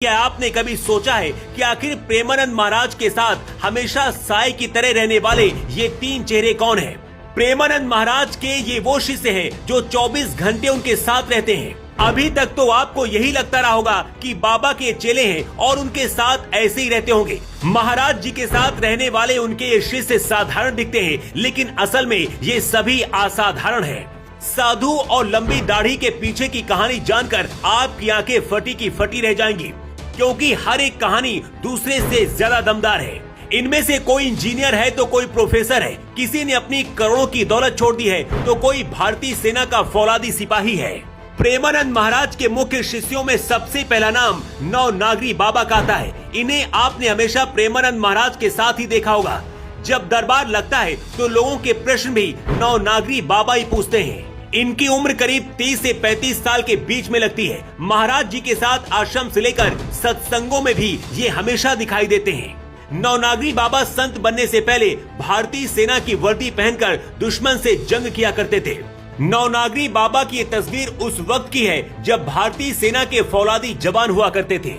क्या आपने कभी सोचा है कि आखिर प्रेमानंद महाराज के साथ हमेशा साए की तरह रहने वाले ये तीन चेहरे कौन हैं? प्रेमानंद महाराज के ये वो शिष्य हैं जो 24 घंटे उनके साथ रहते हैं। अभी तक तो आपको यही लगता रहा होगा कि बाबा के चेले हैं और उनके साथ ऐसे ही रहते होंगे। महाराज जी के साथ रहने वाले उनके ये शिष्य साधारण दिखते हैं, लेकिन असल में ये सभी असाधारण हैं। साधु और लंबी दाढ़ी के पीछे की कहानी जानकर आपकी आंखें फटी की फटी रह जाएंगी, क्योंकि हर एक कहानी दूसरे से ज्यादा दमदार है। इनमें से कोई इंजीनियर है तो कोई प्रोफेसर है, किसी ने अपनी करोड़ों की दौलत छोड़ दी है तो कोई भारतीय सेना का फौलादी सिपाही है। प्रेमानंद महाराज के मुख्य शिष्यों में सबसे पहला नाम नवनागरी बाबा का आता है। इन्हें आपने हमेशा प्रेमानंद महाराज के साथ ही देखा होगा। जब दरबार लगता है तो लोगों के प्रश्न भी नवनागरी बाबा ही पूछते हैं। इनकी उम्र करीब 30 से 35 साल के बीच में लगती है। महाराज जी के साथ आश्रम से लेकर सत्संगों में भी ये हमेशा दिखाई देते हैं। नवनागरी बाबा संत बनने से पहले भारतीय सेना की वर्दी पहनकर दुश्मन से जंग किया करते थे। नवनागरी बाबा की ये तस्वीर उस वक्त की है जब भारतीय सेना के फौलादी जवान हुआ करते थे।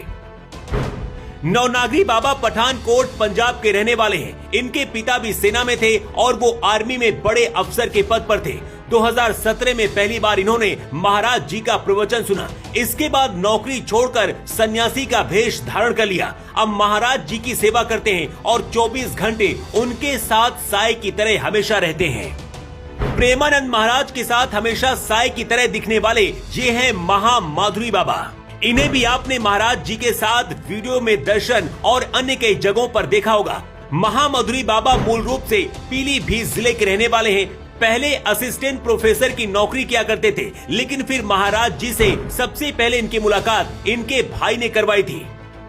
नवनागरी बाबा पठानकोट पंजाब के रहने वाले हैं। इनके पिता भी सेना में थे और वो आर्मी में बड़े अफसर के पद पर थे। 2017 में पहली बार इन्होंने महाराज जी का प्रवचन सुना। इसके बाद नौकरी छोड़कर सन्यासी का भेष धारण कर लिया। अब महाराज जी की सेवा करते हैं और 24 घंटे उनके साथ साए की तरह हमेशा रहते हैं। प्रेमानंद महाराज के साथ हमेशा साए की तरह दिखने वाले ये हैं महामाधुरी बाबा। इन्हें भी आपने महाराज जी के साथ वीडियो में दर्शन और अन्य कई जगहों पर देखा होगा। महामाधुरी बाबा मूल रूप से पीलीभीत जिले के रहने वाले हैं। पहले असिस्टेंट प्रोफेसर की नौकरी किया करते थे, लेकिन फिर महाराज जी से सबसे पहले इनकी मुलाकात इनके भाई ने करवाई थी।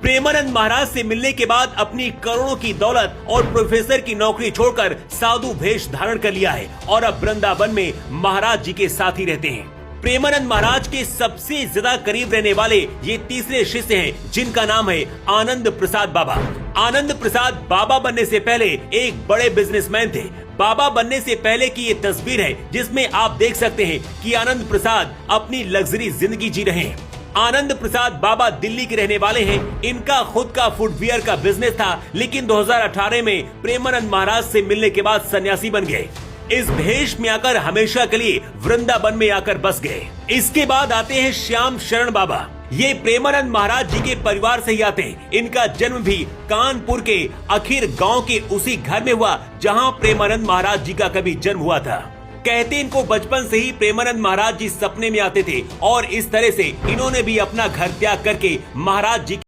प्रेमानंद महाराज से मिलने के बाद अपनी करोड़ों की दौलत और प्रोफेसर की नौकरी छोड़कर साधु भेष धारण कर लिया है और अब वृंदावन में महाराज जी के साथ ही रहते हैं। प्रेमानंद महाराज के सबसे ज्यादा करीब रहने वाले ये तीसरे शिष्य हैं, जिनका नाम है आनंद प्रसाद बाबा। आनंद प्रसाद बाबा बनने से पहले एक बड़े बिजनेसमैन थे। बाबा बनने से पहले की ये तस्वीर है, जिसमें आप देख सकते हैं कि आनंद प्रसाद अपनी लग्जरी जिंदगी जी रहे हैं। आनंद प्रसाद बाबा दिल्ली के रहने वाले हैं। इनका खुद का फुटवियर का बिजनेस था, लेकिन 2018 में प्रेमानंद महाराज से मिलने के बाद सन्यासी बन गए। इस भेष में आकर हमेशा के लिए वृंदावन में आकर बस गए। इसके बाद आते हैं श्याम शरण बाबा। ये प्रेमानंद महाराज जी के परिवार से ही आते हैं। इनका जन्म भी कानपुर के अखीर गांव के उसी घर में हुआ जहां प्रेमानंद महाराज जी का कभी जन्म हुआ था। कहते इनको बचपन से ही प्रेमानंद महाराज जी सपने में आते थे और इस तरह से इन्होंने भी अपना घर त्याग करके महाराज जी